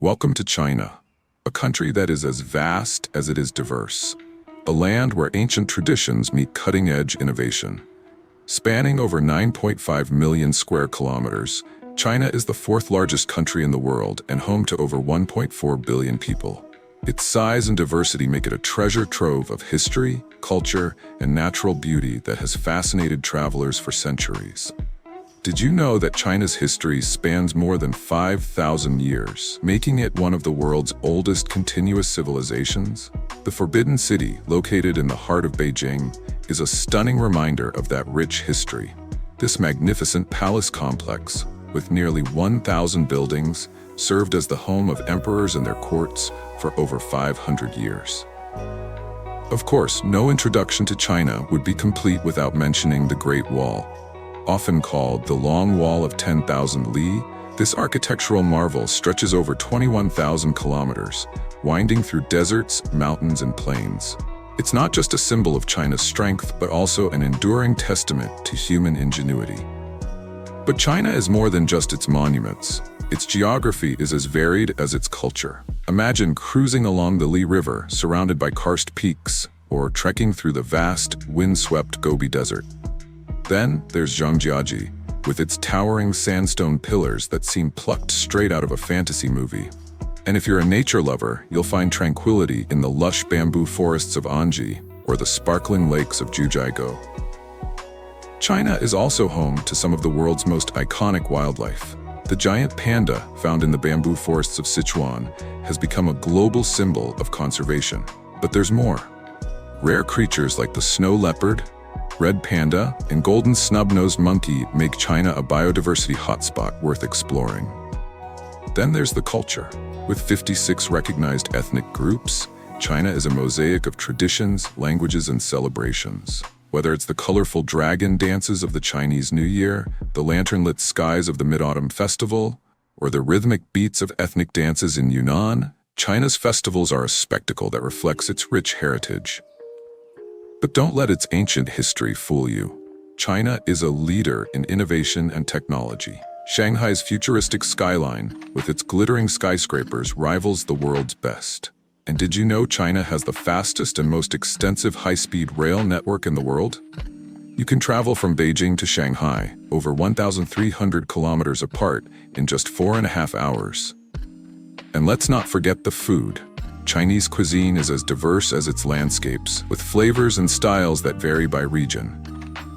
Welcome to China, a country that is as vast as it is diverse, a land where ancient traditions meet cutting-edge innovation. Spanning over 9.5 million square kilometers, China is the fourth largest country in the world and home to over 1.4 billion people. Its size and diversity make it a treasure trove of history, culture, and natural beauty that has fascinated travelers for centuries. Did you know that China's history spans more than 5,000 years, making it one of the world's oldest continuous civilizations? The Forbidden City, located in the heart of Beijing, is a stunning reminder of that rich history. This magnificent palace complex, with nearly 1,000 buildings, served as the home of emperors and their courts for over 500 years. Of course, no introduction to China would be complete without mentioning the Great Wall. Often called the Long Wall of 10,000 Li, this architectural marvel stretches over 21,000 kilometers, winding through deserts, mountains, and plains. It's not just a symbol of China's strength, but also an enduring testament to human ingenuity. But China is more than just its monuments. Its geography is as varied as its culture. Imagine cruising along the Li River, surrounded by karst peaks, or trekking through the vast, wind-swept Gobi Desert. Then there's Zhangjiajie, with its towering sandstone pillars that seem plucked straight out of a fantasy movie. And if you're a nature lover, you'll find tranquility in the lush bamboo forests of Anji or the sparkling lakes of Jiuzhaigou. China is also home to some of the world's most iconic wildlife. The giant panda, found in the bamboo forests of Sichuan, has become a global symbol of conservation. But there's more. Rare creatures like the snow leopard, red panda, and golden snub-nosed monkey make China a biodiversity hotspot worth exploring. Then there's the culture. With 56 recognized ethnic groups, China is a mosaic of traditions, languages, and celebrations. Whether it's the colorful dragon dances of the Chinese New Year, the lantern-lit skies of the Mid-Autumn Festival, or the rhythmic beats of ethnic dances in Yunnan, China's festivals are a spectacle that reflects its rich heritage. But don't let its ancient history fool you. China is a leader in innovation and technology. Shanghai's futuristic skyline, with its glittering skyscrapers, rivals the world's best. And did you know China has the fastest and most extensive high-speed rail network in the world? You can travel from Beijing to Shanghai, over 1,300 kilometers apart, in just 4.5 hours. And let's not forget the food. Chinese cuisine is as diverse as its landscapes, with flavors and styles that vary by region.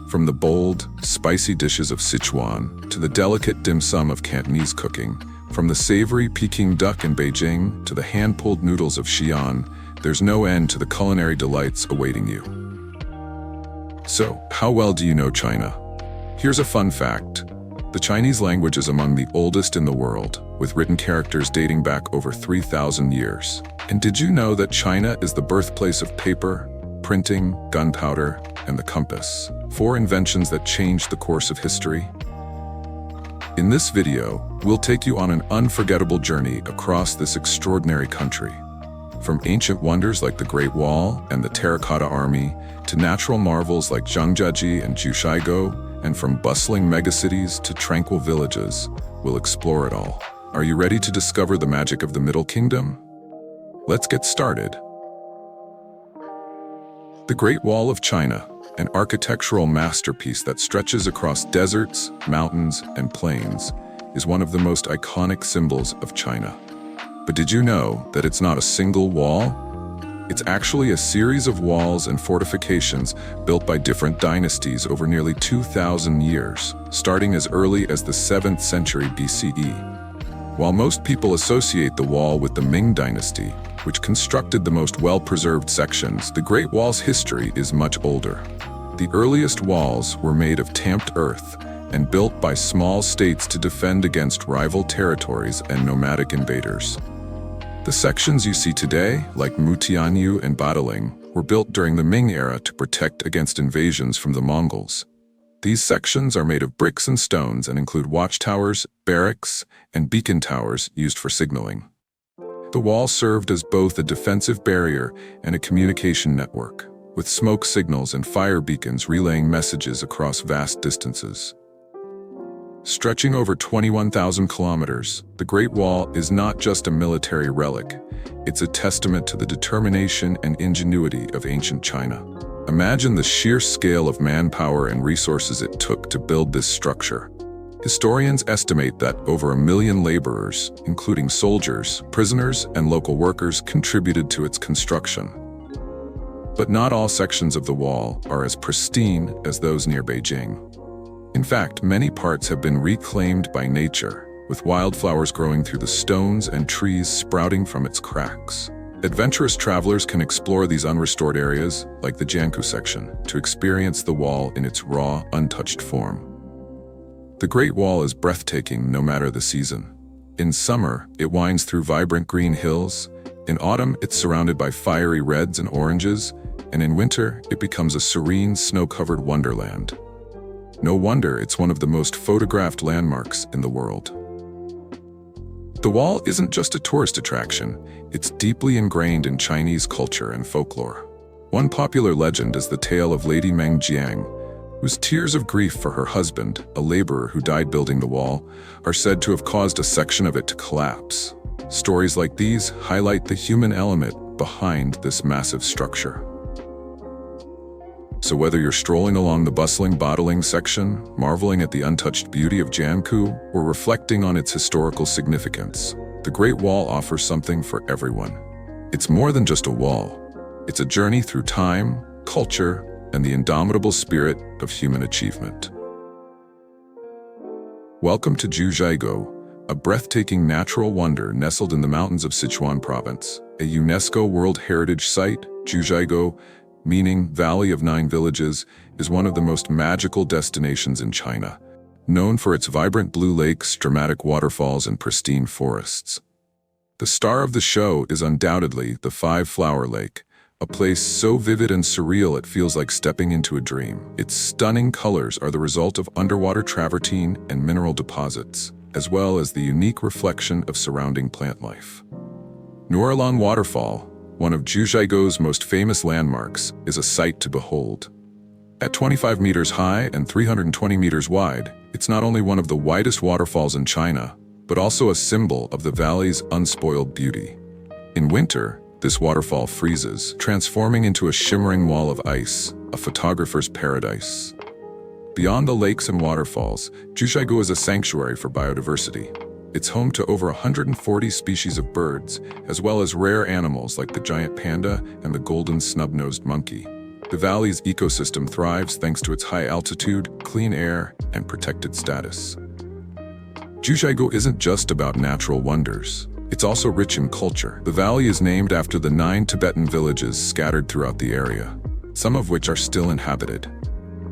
From the bold, spicy dishes of Sichuan to the delicate dim sum of Cantonese cooking, from the savory Peking duck in Beijing to the hand-pulled noodles of Xi'an, there's no end to the culinary delights awaiting you. So, how well do you know China? Here's a fun fact. The Chinese language is among the oldest in the world, with written characters dating back over 3,000 years. And did you know that China is the birthplace of paper, printing, gunpowder, and the compass, 4 inventions that changed the course of history? In this video, we'll take you on an unforgettable journey across this extraordinary country. From ancient wonders like the Great Wall and the Terracotta Army, to natural marvels like Zhangjiajie and Jiuzhaigou, and from bustling megacities to tranquil villages, we'll explore it all. Are you ready to discover the magic of the Middle Kingdom? Let's get started. The Great Wall of China, an architectural masterpiece that stretches across deserts, mountains, and plains, is one of the most iconic symbols of China. But did you know that it's not a single wall? It's actually a series of walls and fortifications built by different dynasties over nearly 2,000 years, starting as early as the 7th century BCE. While most people associate the wall with the Ming Dynasty, which constructed the most well-preserved sections, the Great Wall's history is much older. The earliest walls were made of tamped earth and built by small states to defend against rival territories and nomadic invaders. The sections you see today, like Mutianyu and Badaling, were built during the Ming era to protect against invasions from the Mongols. These sections are made of bricks and stones and include watchtowers, barracks, and beacon towers used for signaling. The wall served as both a defensive barrier and a communication network, with smoke signals and fire beacons relaying messages across vast distances. Stretching over 21,000 kilometers, the Great Wall is not just a military relic, it's a testament to the determination and ingenuity of ancient China. Imagine the sheer scale of manpower and resources it took to build this structure. Historians estimate that over 1 million laborers, including soldiers, prisoners, and local workers, contributed to its construction. But not all sections of the wall are as pristine as those near Beijing. In fact, many parts have been reclaimed by nature, with wildflowers growing through the stones and trees sprouting from its cracks. Adventurous travelers can explore these unrestored areas, like the Jiuzhaigou section, to experience the wall in its raw, untouched form. The Great Wall is breathtaking no matter the season. In summer, it winds through vibrant green hills. In autumn, it's surrounded by fiery reds and oranges, and in winter, it becomes a serene, snow-covered wonderland. No wonder it's one of the most photographed landmarks in the world. The wall isn't just a tourist attraction, it's deeply ingrained in Chinese culture and folklore. One popular legend is the tale of Lady Zhangjiajie, whose tears of grief for her husband, a laborer who died building the wall, are said to have caused a section of it to collapse. Stories like these highlight the human element behind this massive structure. So whether you're strolling along the bustling bottling section, marveling at the untouched beauty of Jiangku, or reflecting on its historical significance, the Great Wall offers something for everyone. It's more than just a wall. It's a journey through time, culture, and the indomitable spirit of human achievement. Welcome to Jiuzhaigou, a breathtaking natural wonder nestled in the mountains of Sichuan Province, a UNESCO World Heritage Site. Jiuzhaigou, meaning Valley of Nine Villages, is one of the most magical destinations in China, known for its vibrant blue lakes, dramatic waterfalls, and pristine forests. The star of the show is undoubtedly the Five-Flower Lake, a place so vivid and surreal it feels like stepping into a dream. Its stunning colors are the result of underwater travertine and mineral deposits, as well as the unique reflection of surrounding plant life. Nuerlang Waterfall, one of Jiuzhaigou's most famous landmarks, is a sight to behold. At 25 meters high and 320 meters wide, it's not only one of the widest waterfalls in China, but also a symbol of the valley's unspoiled beauty. In winter, this waterfall freezes, transforming into a shimmering wall of ice, a photographer's paradise. Beyond the lakes and waterfalls, Jiuzhaigou is a sanctuary for biodiversity. It's home to over 140 species of birds, as well as rare animals like the giant panda and the golden snub-nosed monkey. The valley's ecosystem thrives thanks to its high altitude, clean air, and protected status. Jiuzhaigou isn't just about natural wonders. It's also rich in culture. The valley is named after the 9 Tibetan villages scattered throughout the area, some of which are still inhabited.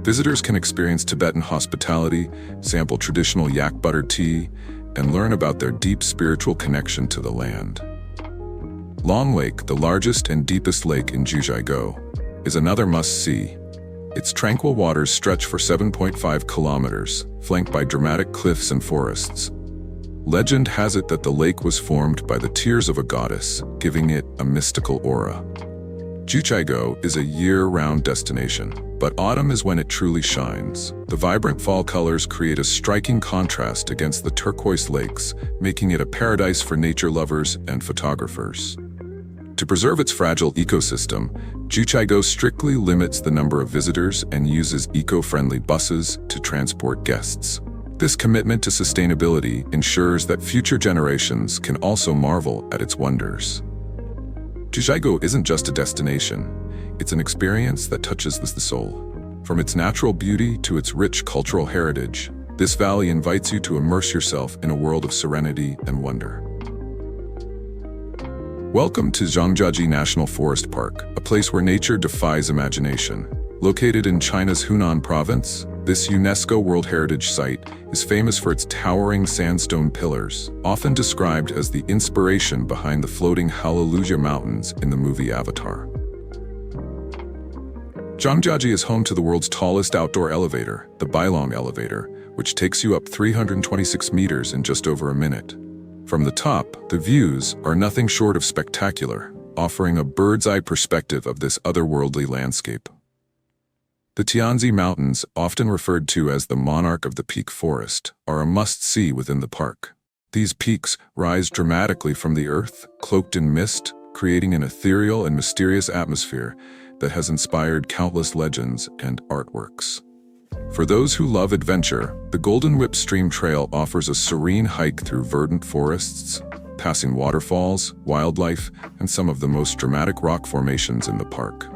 Visitors can experience Tibetan hospitality, sample traditional yak butter tea, and learn about their deep spiritual connection to the land. Long Lake, the largest and deepest lake in Jiuzhaigou, is another must-see. Its tranquil waters stretch for 7.5 kilometers, flanked by dramatic cliffs and forests. Legend has it that the lake was formed by the tears of a goddess, giving it a mystical aura. Jiuzhaigou is a year-round destination, but autumn is when it truly shines. The vibrant fall colors create a striking contrast against the turquoise lakes, making it a paradise for nature lovers and photographers. To preserve its fragile ecosystem, Jiuzhaigou strictly limits the number of visitors and uses eco-friendly buses to transport guests. This commitment to sustainability ensures that future generations can also marvel at its wonders. Jiuzhaigou isn't just a destination, it's an experience that touches the soul. From its natural beauty to its rich cultural heritage, this valley invites you to immerse yourself in a world of serenity and wonder. Welcome to Zhangjiajie National Forest Park, a place where nature defies imagination. Located in China's Hunan province, this UNESCO World Heritage Site is famous for its towering sandstone pillars, often described as the inspiration behind the floating Hallelujah Mountains in the movie Avatar. Zhangjiajie is home to the world's tallest outdoor elevator, the Bailong Elevator, which takes you up 326 meters in just over a minute. From the top, the views are nothing short of spectacular, offering a bird's-eye perspective of this otherworldly landscape. The Tianzi Mountains, often referred to as the monarch of the peak forest, are a must-see within the park. These peaks rise dramatically from the earth, cloaked in mist, creating an ethereal and mysterious atmosphere that has inspired countless legends and artworks. For those who love adventure, the Golden Whip Stream Trail offers a serene hike through verdant forests, passing waterfalls, wildlife, and some of the most dramatic rock formations in the park.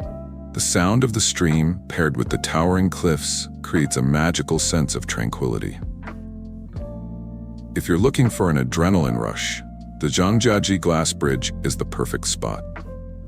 The sound of the stream, paired with the towering cliffs, creates a magical sense of tranquility. If you're looking for an adrenaline rush, the Zhangjiajie Glass Bridge is the perfect spot.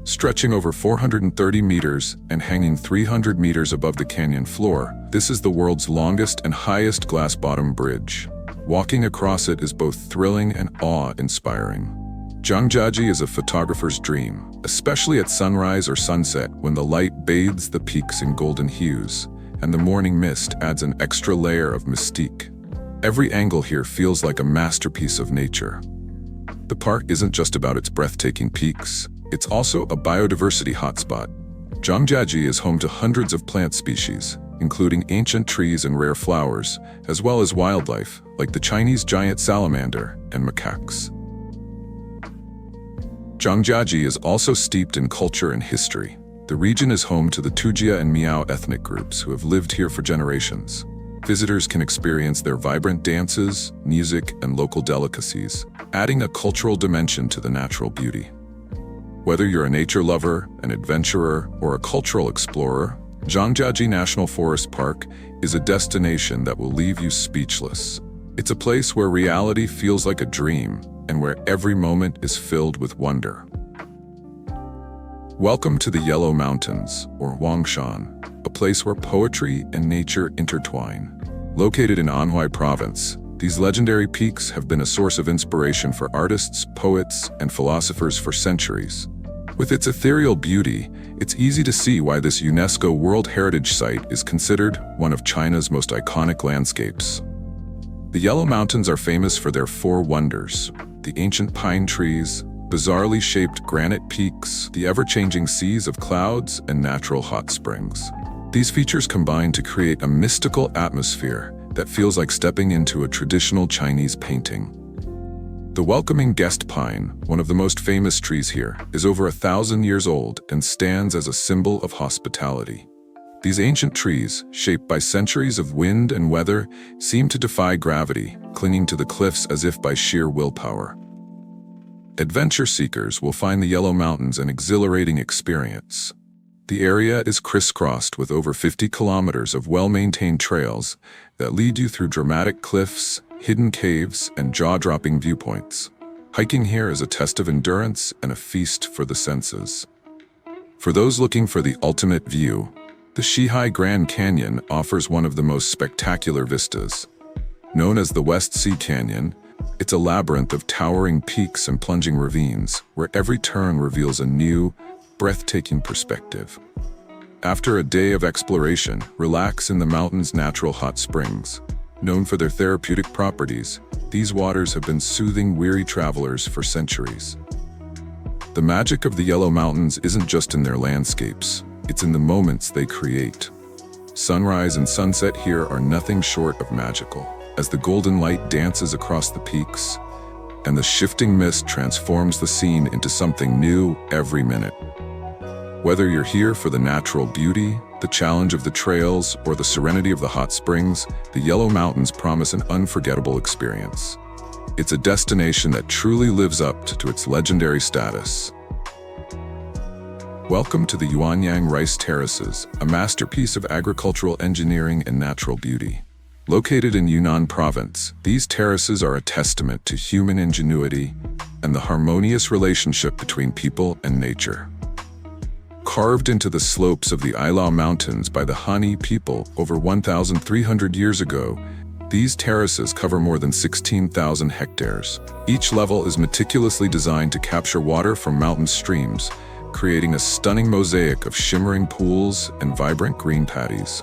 Stretching over 430 meters and hanging 300 meters above the canyon floor, this is the world's longest and highest glass-bottom bridge. Walking across it is both thrilling and awe-inspiring. Zhangjiajie is a photographer's dream, especially at sunrise or sunset when the light bathes the peaks in golden hues, and the morning mist adds an extra layer of mystique. Every angle here feels like a masterpiece of nature. The park isn't just about its breathtaking peaks, it's also a biodiversity hotspot. Zhangjiajie is home to hundreds of plant species, including ancient trees and rare flowers, as well as wildlife like the Chinese giant salamander and macaques. Zhangjiajie is also steeped in culture and history. The region is home to the Tujia and Miao ethnic groups who have lived here for generations. Visitors can experience their vibrant dances, music, and local delicacies, adding a cultural dimension to the natural beauty. Whether you're a nature lover, an adventurer, or a cultural explorer, Zhangjiajie National Forest Park is a destination that will leave you speechless. It's a place where reality feels like a dream and where every moment is filled with wonder. Welcome to the Yellow Mountains, or Huangshan, a place where poetry and nature intertwine. Located in Anhui Province, these legendary peaks have been a source of inspiration for artists, poets, and philosophers for centuries. With its ethereal beauty, it's easy to see why this UNESCO World Heritage Site is considered one of China's most iconic landscapes. The Yellow Mountains are famous for their four wonders: the ancient pine trees, bizarrely shaped granite peaks, the ever-changing seas of clouds, and natural hot springs. These features combine to create a mystical atmosphere that feels like stepping into a traditional Chinese painting. The welcoming guest pine, one of the most famous trees here, is over 1,000 years old and stands as a symbol of hospitality. These ancient trees, shaped by centuries of wind and weather, seem to defy gravity, clinging to the cliffs as if by sheer willpower. Adventure seekers will find the Yellow Mountains an exhilarating experience. The area is crisscrossed with over 50 kilometers of well-maintained trails that lead you through dramatic cliffs, hidden caves, and jaw-dropping viewpoints. Hiking here is a test of endurance and a feast for the senses. For those looking for the ultimate view, the Xihai Grand Canyon offers one of the most spectacular vistas. Known as the West Sea Canyon, it's a labyrinth of towering peaks and plunging ravines, where every turn reveals a new, breathtaking perspective. After a day of exploration, relax in the mountain's natural hot springs. Known for their therapeutic properties, these waters have been soothing weary travelers for centuries. The magic of the Yellow Mountains isn't just in their landscapes, it's in the moments they create. Sunrise and sunset here are nothing short of magical, as the golden light dances across the peaks, and the shifting mist transforms the scene into something new every minute. Whether you're here for the natural beauty, the challenge of the trails, or the serenity of the hot springs, the Yellow Mountains promise an unforgettable experience. It's a destination that truly lives up to its legendary status. Welcome to the Yuanyang Rice Terraces, a masterpiece of agricultural engineering and natural beauty. Located in Yunnan Province, these terraces are a testament to human ingenuity and the harmonious relationship between people and nature. Carved into the slopes of the Ailao Mountains by the Han people over 1,300 years ago, these terraces cover more than 16,000 hectares. Each level is meticulously designed to capture water from mountain streams, creating a stunning mosaic of shimmering pools and vibrant green paddies.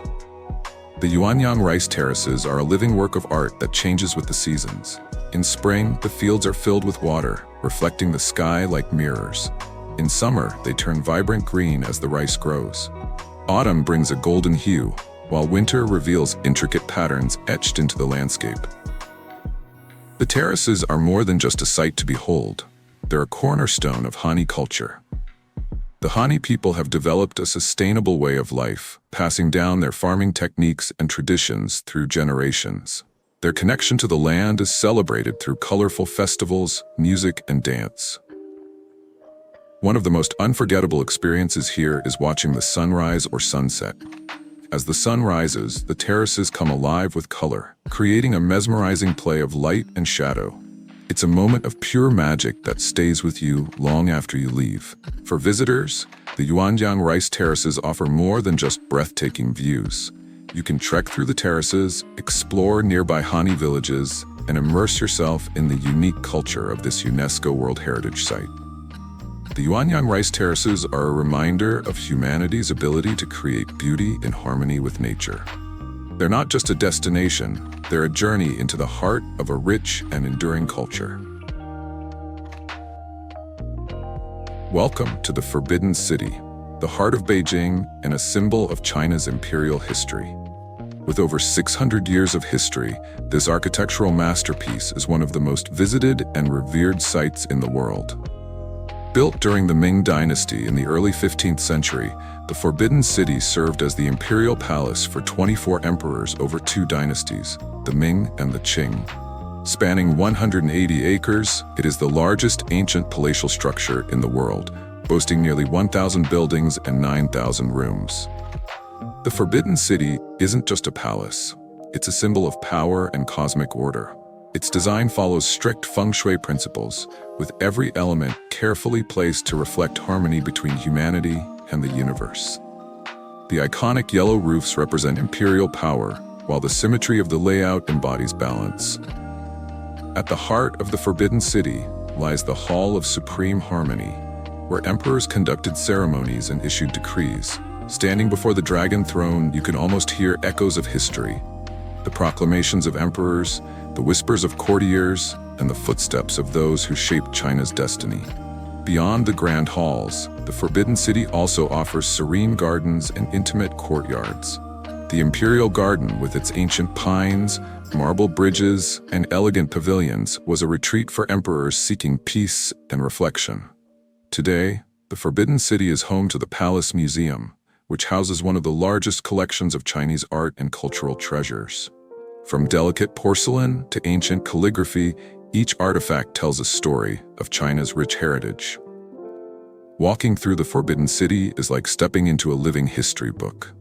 The Yuanyang Rice Terraces are a living work of art that changes with the seasons. In spring, the fields are filled with water, reflecting the sky like mirrors. In summer, they turn vibrant green as the rice grows. Autumn brings a golden hue, while winter reveals intricate patterns etched into the landscape. The terraces are more than just a sight to behold. They're a cornerstone of Han culture. The Han people have developed a sustainable way of life, passing down their farming techniques and traditions through generations. Their connection to the land is celebrated through colorful festivals, music, and dance. One of the most unforgettable experiences here is watching the sunrise or sunset. As the sun rises, the terraces come alive with color, creating a mesmerizing play of light and shadow. It's a moment of pure magic that stays with you long after you leave. For visitors, the Yuanyang rice terraces offer more than just breathtaking views. You can trek through the terraces, explore nearby Han villages, and immerse yourself in the unique culture of this UNESCO World Heritage Site. The Yuanyang rice terraces are a reminder of humanity's ability to create beauty in harmony with nature. They're not just a destination, they're a journey into the heart of a rich and enduring culture. Welcome to the Forbidden City, the heart of Beijing and a symbol of China's imperial history. With over 600 years of history, this architectural masterpiece is one of the most visited and revered sites in the world. Built during the Ming Dynasty in the early 15th century, the Forbidden City served as the imperial palace for 24 emperors over 2 dynasties, the Ming and the Qing. Spanning 180 acres, it is the largest ancient palatial structure in the world, boasting nearly 1,000 buildings and 9,000 rooms. The Forbidden City isn't just a palace. It's a symbol of power and cosmic order. Its design follows strict feng shui principles, with every element carefully placed to reflect harmony between humanity and the universe. The iconic yellow roofs represent imperial power, while the symmetry of the layout embodies balance. At the heart of the Forbidden City lies the Hall of Supreme Harmony, where emperors conducted ceremonies and issued decrees. Standing before the dragon throne, you can almost hear echoes of history. The proclamations of emperors, the whispers of courtiers, and the footsteps of those who shaped China's destiny. Beyond the grand halls, the Forbidden City also offers serene gardens and intimate courtyards. The Imperial Garden, with its ancient pines, marble bridges, and elegant pavilions, was a retreat for emperors seeking peace and reflection. Today, the Forbidden City is home to the Palace Museum, which houses one of the largest collections of Chinese art and cultural treasures. From delicate porcelain to ancient calligraphy, each artifact tells a story of China's rich heritage. Walking through the Forbidden City is like stepping into a living history book.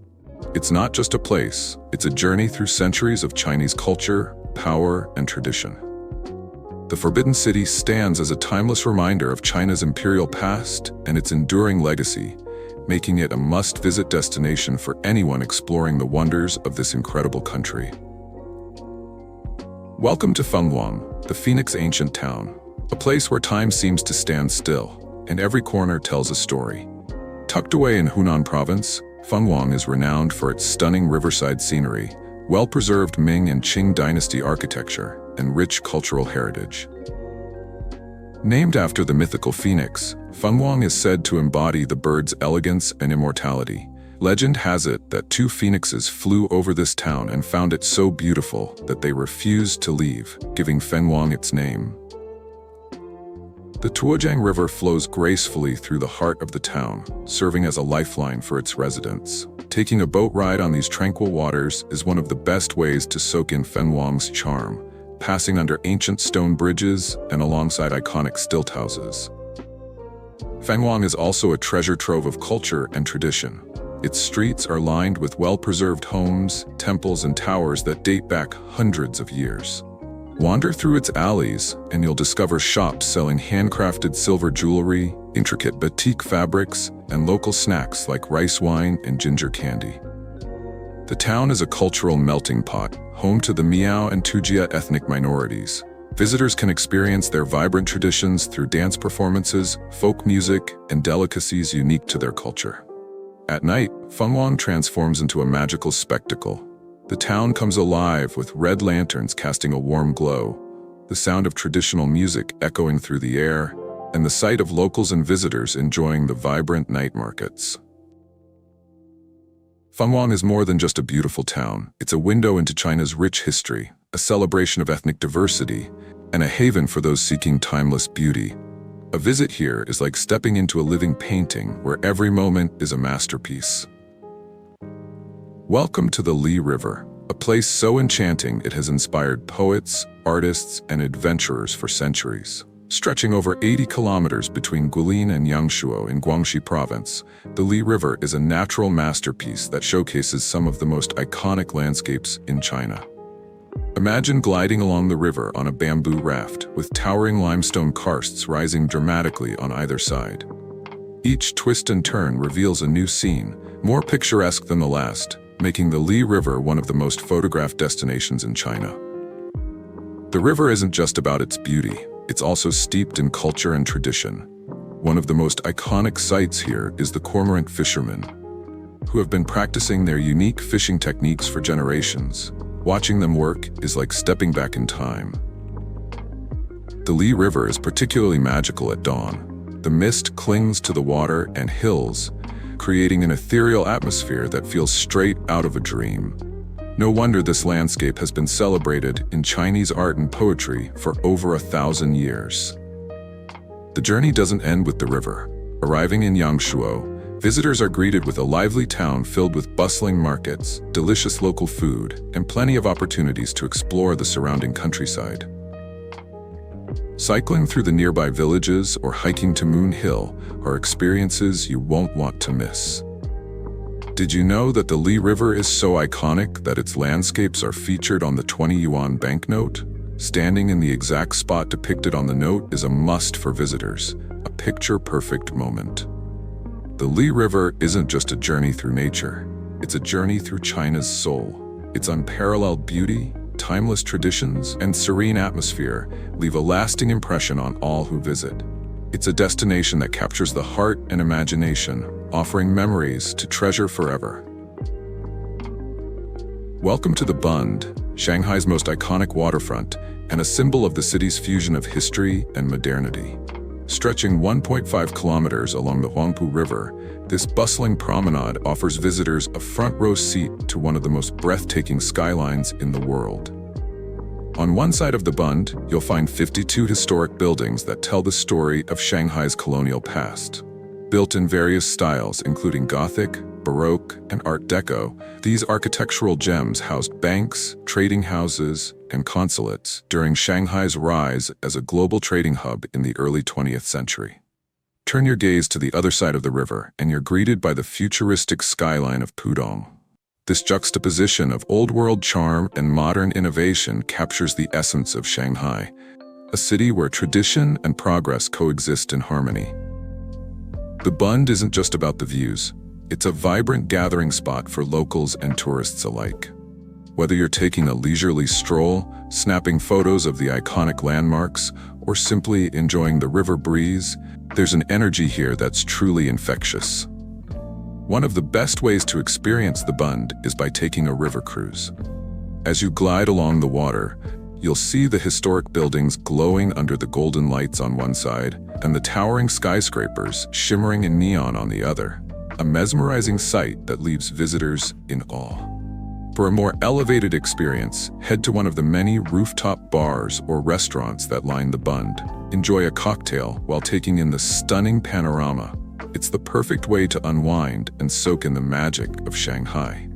It's not just a place, it's a journey through centuries of Chinese culture, power, and tradition. The Forbidden City stands as a timeless reminder of China's imperial past and its enduring legacy, making it a must-visit destination for anyone exploring the wonders of this incredible country. Welcome to Fenghuang, the Phoenix ancient town, a place where time seems to stand still, and every corner tells a story. Tucked away in Hunan province, Fenghuang is renowned for its stunning riverside scenery, well-preserved Ming and Qing dynasty architecture, and rich cultural heritage. Named after the mythical phoenix, Fenghuang is said to embody the bird's elegance and immortality. Legend has it that 2 phoenixes flew over this town and found it so beautiful that they refused to leave, giving Fenghuang its name. The Tuojiang River flows gracefully through the heart of the town, serving as a lifeline for its residents. Taking a boat ride on these tranquil waters is one of the best ways to soak in Fenghuang's charm, passing under ancient stone bridges and alongside iconic stilt houses. Fenghuang is also a treasure trove of culture and tradition. Its streets are lined with well-preserved homes, temples, and towers that date back hundreds of years. Wander through its alleys, and you'll discover shops selling handcrafted silver jewelry, intricate batik fabrics, and local snacks like rice wine and ginger candy. The town is a cultural melting pot, home to the Miao and Tujia ethnic minorities. Visitors can experience their vibrant traditions through dance performances, folk music, and delicacies unique to their culture. At night, Fenghuang transforms into a magical spectacle. The town comes alive with red lanterns casting a warm glow, the sound of traditional music echoing through the air, and the sight of locals and visitors enjoying the vibrant night markets. Fenghuang is more than just a beautiful town. It's a window into China's rich history, a celebration of ethnic diversity, and a haven for those seeking timeless beauty. A visit here is like stepping into a living painting where every moment is a masterpiece. Welcome to the Li River, a place so enchanting it has inspired poets, artists, and adventurers for centuries. Stretching over 80 kilometers between Guilin and Yangshuo in Guangxi province, the Li River is a natural masterpiece that showcases some of the most iconic landscapes in China. Imagine gliding along the river on a bamboo raft, with towering limestone karsts rising dramatically on either side. Each twist and turn reveals a new scene, more picturesque than the last, making the Li River one of the most photographed destinations in China. The river isn't just about its beauty. It's also steeped in culture and tradition. One of the most iconic sights here is the cormorant fishermen, who have been practicing their unique fishing techniques for generations. Watching them work is like stepping back in time. The Li River is particularly magical at dawn. The mist clings to the water and hills, creating an ethereal atmosphere that feels straight out of a dream. No wonder this landscape has been celebrated in Chinese art and poetry for over 1,000 years. The journey doesn't end with the river. Arriving in Yangshuo, visitors are greeted with a lively town filled with bustling markets, delicious local food, and plenty of opportunities to explore the surrounding countryside. Cycling through the nearby villages or hiking to Moon Hill are experiences you won't want to miss. Did you know that the Li River is so iconic that its landscapes are featured on the 20 yuan banknote? Standing in the exact spot depicted on the note is a must for visitors, a picture-perfect moment. The Li River isn't just a journey through nature, it's a journey through China's soul. Its unparalleled beauty, timeless traditions, and serene atmosphere leave a lasting impression on all who visit. It's a destination that captures the heart and imagination, offering memories to treasure forever. Welcome to the Bund, Shanghai's most iconic waterfront, and a symbol of the city's fusion of history and modernity. Stretching 1.5 kilometers along the Huangpu River, this bustling promenade offers visitors a front-row seat to one of the most breathtaking skylines in the world. On one side of the Bund, you'll find 52 historic buildings that tell the story of Shanghai's colonial past. Built in various styles, including Gothic, Baroque, and Art Deco, these architectural gems housed banks, trading houses, and consulates during Shanghai's rise as a global trading hub in the early 20th century. Turn your gaze to the other side of the river, and you're greeted by the futuristic skyline of Pudong. This juxtaposition of old-world charm and modern innovation captures the essence of Shanghai, a city where tradition and progress coexist in harmony. The Bund isn't just about the views. It's a vibrant gathering spot for locals and tourists alike. Whether you're taking a leisurely stroll, snapping photos of the iconic landmarks, or simply enjoying the river breeze, there's an energy here that's truly infectious. One of the best ways to experience the Bund is by taking a river cruise. As you glide along the water, you'll see the historic buildings glowing under the golden lights on one side and the towering skyscrapers shimmering in neon on the other, a mesmerizing sight that leaves visitors in awe. For a more elevated experience, head to one of the many rooftop bars or restaurants that line the Bund. Enjoy a cocktail while taking in the stunning panorama. It's the perfect way to unwind and soak in the magic of Shanghai.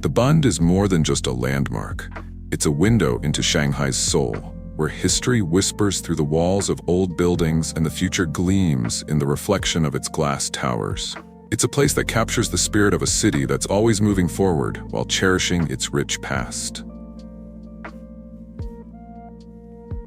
The Bund is more than just a landmark. It's a window into Shanghai's soul, where history whispers through the walls of old buildings and the future gleams in the reflection of its glass towers. It's a place that captures the spirit of a city that's always moving forward while cherishing its rich past.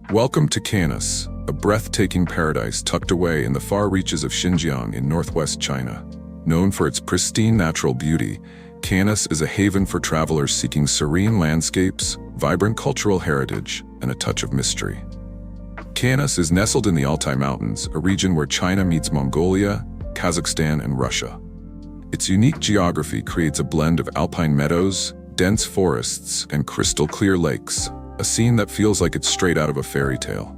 Welcome to Kanas, a breathtaking paradise tucked away in the far reaches of Xinjiang in northwest China. Known for its pristine natural beauty, Kanas is a haven for travelers seeking serene landscapes, vibrant cultural heritage, and a touch of mystery. Kanas is nestled in the Altai Mountains, a region where China meets Mongolia, Kazakhstan, and Russia. Its unique geography creates a blend of alpine meadows, dense forests, and crystal-clear lakes, a scene that feels like it's straight out of a fairy tale.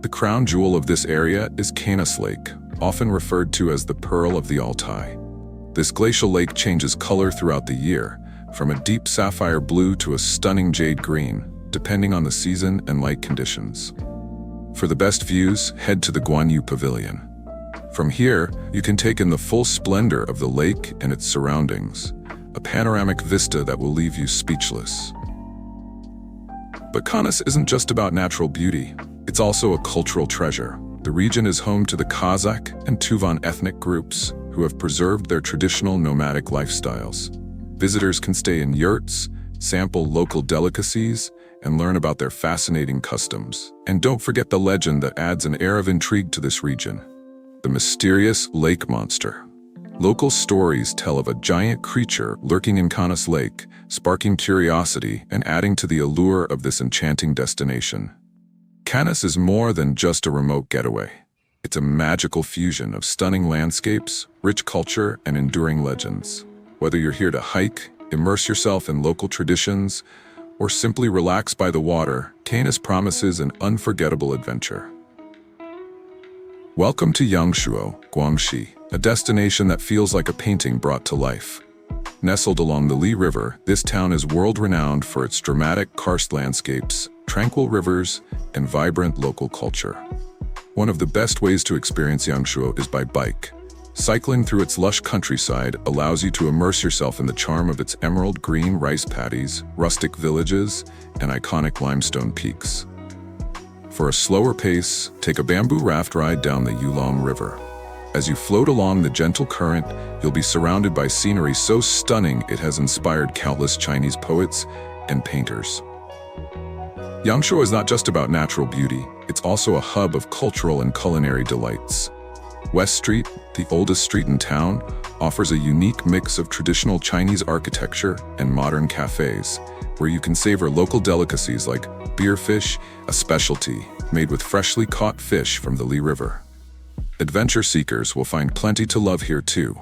The crown jewel of this area is Kanas Lake, often referred to as the Pearl of the Altai. This glacial lake changes color throughout the year, from a deep sapphire blue to a stunning jade green, depending on the season and light conditions. For the best views, head to the Guanyu Pavilion. From here, you can take in the full splendor of the lake and its surroundings, a panoramic vista that will leave you speechless. But Kanas isn't just about natural beauty, it's also a cultural treasure. The region is home to the Kazakh and Tuvan ethnic groups who have preserved their traditional nomadic lifestyles. Visitors can stay in yurts, sample local delicacies, and learn about their fascinating customs. And don't forget the legend that adds an air of intrigue to this region: the mysterious lake monster. Local stories tell of a giant creature lurking in Kanas Lake, sparking curiosity and adding to the allure of this enchanting destination. Kanas is more than just a remote getaway. It's a magical fusion of stunning landscapes, rich culture, and enduring legends. Whether you're here to hike, immerse yourself in local traditions, or simply relax by the water, Kanas promises an unforgettable adventure. Welcome to Yangshuo, Guangxi, a destination that feels like a painting brought to life. Nestled along the Li River, this town is world-renowned for its dramatic karst landscapes, tranquil rivers, and vibrant local culture. One of the best ways to experience Yangshuo is by bike. Cycling through its lush countryside allows you to immerse yourself in the charm of its emerald green rice paddies, rustic villages, and iconic limestone peaks. For a slower pace, take a bamboo raft ride down the Yuanyang River. As you float along the gentle current, you'll be surrounded by scenery so stunning it has inspired countless Chinese poets and painters. Yangshuo is not just about natural beauty, it's also a hub of cultural and culinary delights. West Street, the oldest street in town, offers a unique mix of traditional Chinese architecture and modern cafes, where you can savor local delicacies like beer fish, a specialty made with freshly caught fish from the Li River. Adventure seekers will find plenty to love here too.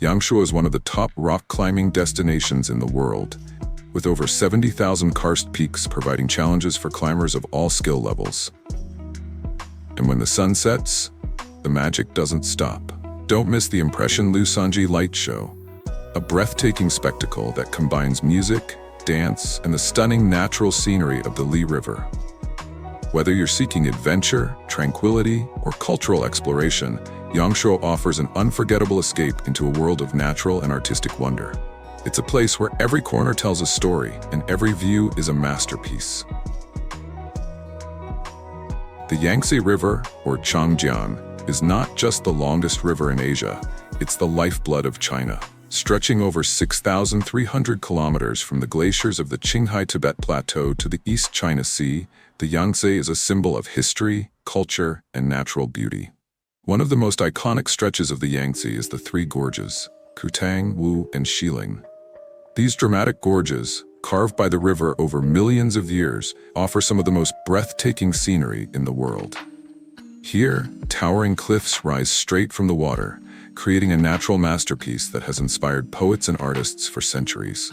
Yangshuo is one of the top rock climbing destinations in the world, with over 70,000 karst peaks providing challenges for climbers of all skill levels. And when the sun sets, the magic doesn't stop. Don't miss the Impression Lusanji light show, a breathtaking spectacle that combines music, dance, and the stunning natural scenery of the Li River. Whether you're seeking adventure, tranquility, or cultural exploration, Yangshuo offers an unforgettable escape into a world of natural and artistic wonder. It's a place where every corner tells a story and every view is a masterpiece. The Yangtze River, or Zhangjiajie, is not just the longest river in Asia, it's the lifeblood of China. Stretching over 6,300 kilometers from the glaciers of the Qinghai Tibet Plateau to the East China Sea, the Yangtze is a symbol of history, culture, and natural beauty. One of the most iconic stretches of the Yangtze is the Three Gorges, Kutang, Wu, and Xiling. These dramatic gorges, carved by the river over millions of years, offer some of the most breathtaking scenery in the world. Here, towering cliffs rise straight from the water, creating a natural masterpiece that has inspired poets and artists for centuries.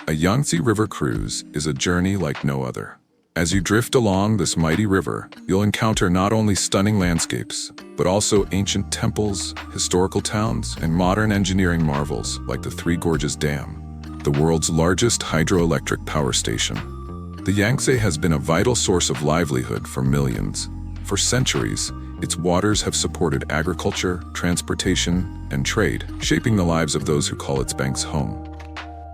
A Yangtze River cruise is a journey like no other. As you drift along this mighty river, you'll encounter not only stunning landscapes, but also ancient temples, historical towns, and modern engineering marvels like the Three Gorges Dam, the world's largest hydroelectric power station. The Yangtze has been a vital source of livelihood for millions. For centuries, its waters have supported agriculture, transportation, and trade, shaping the lives of those who call its banks home.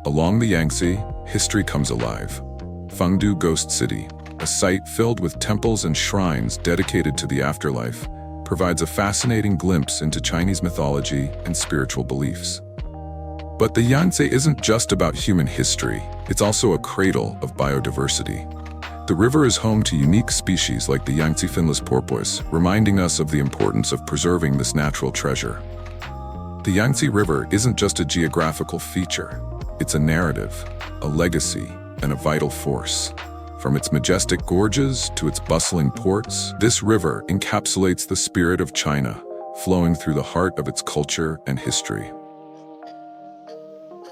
Along the Yangtze, history comes alive. Fengdu Ghost City, a site filled with temples and shrines dedicated to the afterlife, provides a fascinating glimpse into Chinese mythology and spiritual beliefs. But the Yangtze isn't just about human history, it's also a cradle of biodiversity. The river is home to unique species like the Yangtze finless porpoise, reminding us of the importance of preserving this natural treasure. The Yangtze River isn't just a geographical feature, it's a narrative, a legacy, and a vital force. From its majestic gorges to its bustling ports, this river encapsulates the spirit of China, flowing through the heart of its culture and history.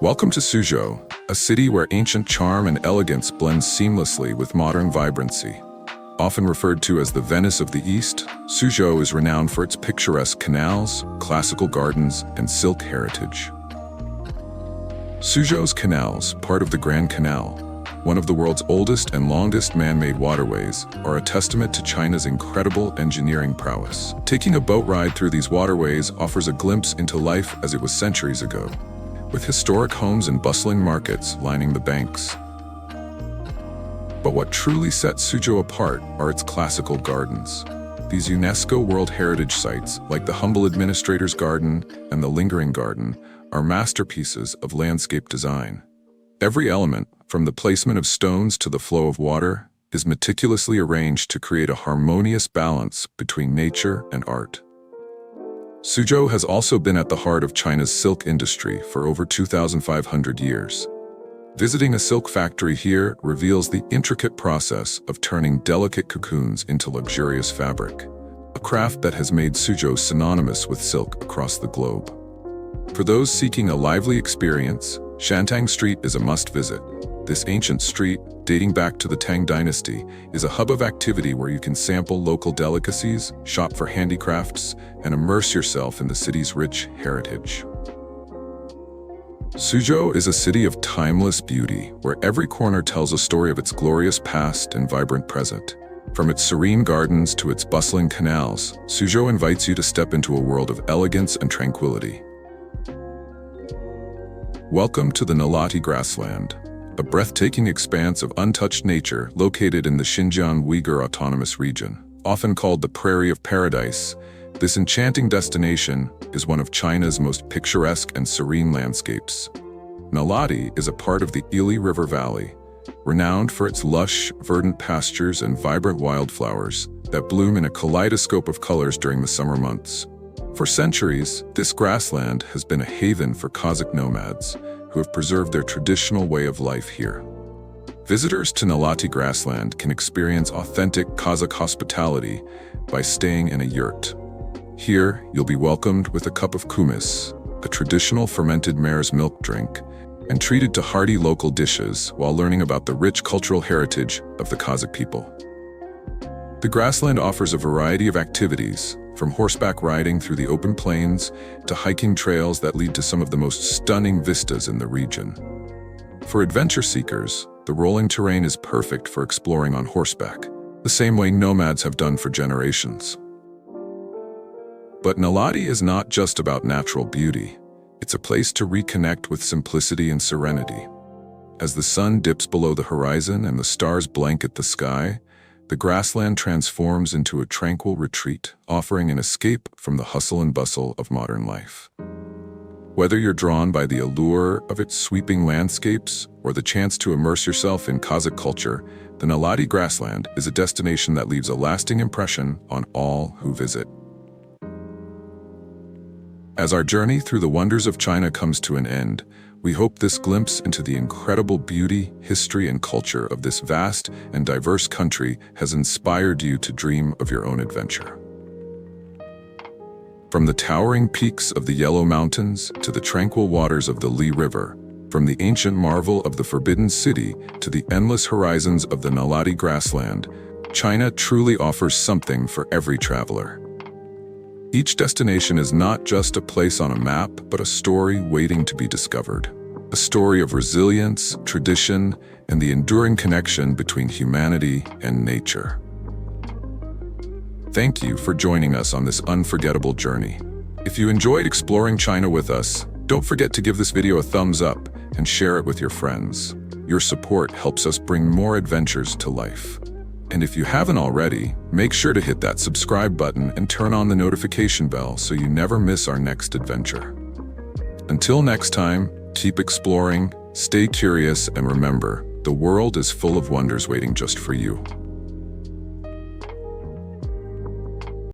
Welcome to Suzhou, a city where ancient charm and elegance blend seamlessly with modern vibrancy. Often referred to as the Venice of the East, Suzhou is renowned for its picturesque canals, classical gardens, and silk heritage. Suzhou's canals, part of the Grand Canal, one of the world's oldest and longest man-made waterways, are a testament to China's incredible engineering prowess. Taking a boat ride through these waterways offers a glimpse into life as it was centuries ago, with historic homes and bustling markets lining the banks. But what truly sets Suzhou apart are its classical gardens. These UNESCO World Heritage Sites, like the Humble Administrator's Garden and the Lingering Garden, are masterpieces of landscape design. Every element, from the placement of stones to the flow of water, is meticulously arranged to create a harmonious balance between nature and art. Suzhou has also been at the heart of China's silk industry for over 2,500 years. Visiting a silk factory here reveals the intricate process of turning delicate cocoons into luxurious fabric, a craft that has made Suzhou synonymous with silk across the globe. For those seeking a lively experience, Shantang Street is a must-visit. This ancient street, dating back to the Tang Dynasty, is a hub of activity where you can sample local delicacies, shop for handicrafts, and immerse yourself in the city's rich heritage. Suzhou is a city of timeless beauty, where every corner tells a story of its glorious past and vibrant present. From its serene gardens to its bustling canals, Suzhou invites you to step into a world of elegance and tranquility. Welcome to the Nalati Grassland, a breathtaking expanse of untouched nature located in the Xinjiang Uyghur Autonomous Region. Often called the Prairie of Paradise, this enchanting destination is one of China's most picturesque and serene landscapes. Nalati is a part of the Yangtze River Valley, renowned for its lush, verdant pastures and vibrant wildflowers that bloom in a kaleidoscope of colors during the summer months. For centuries, this grassland has been a haven for Kazakh nomads who have preserved their traditional way of life here. Visitors to Nalati Grassland can experience authentic Kazakh hospitality by staying in a yurt. Here, you'll be welcomed with a cup of kumis, a traditional fermented mare's milk drink, and treated to hearty local dishes while learning about the rich cultural heritage of the Kazakh people. The grassland offers a variety of activities, from horseback riding through the open plains to hiking trails that lead to some of the most stunning vistas in the region. For adventure seekers, the rolling terrain is perfect for exploring on horseback, the same way nomads have done for generations. But Nalati is not just about natural beauty. It's a place to reconnect with simplicity and serenity. As the sun dips below the horizon and the stars blanket the sky, the grassland transforms into a tranquil retreat, offering an escape from the hustle and bustle of modern life. Whether you're drawn by the allure of its sweeping landscapes or the chance to immerse yourself in Kazakh culture, the Nalati Grassland is a destination that leaves a lasting impression on all who visit. As our journey through the wonders of China comes to an end, we hope this glimpse into the incredible beauty, history, and culture of this vast and diverse country has inspired you to dream of your own adventure. From the towering peaks of the Yellow Mountains to the tranquil waters of the Li River, from the ancient marvel of the Forbidden City to the endless horizons of the Nalati Grassland, China truly offers something for every traveler. Each destination is not just a place on a map, but a story waiting to be discovered. A story of resilience, tradition, and the enduring connection between humanity and nature. Thank you for joining us on this unforgettable journey. If you enjoyed exploring China with us, don't forget to give this video a thumbs up and share it with your friends. Your support helps us bring more adventures to life. And if you haven't already, make sure to hit that subscribe button and turn on the notification bell so you never miss our next adventure. Until next time, keep exploring, stay curious, and remember, the world is full of wonders waiting just for you.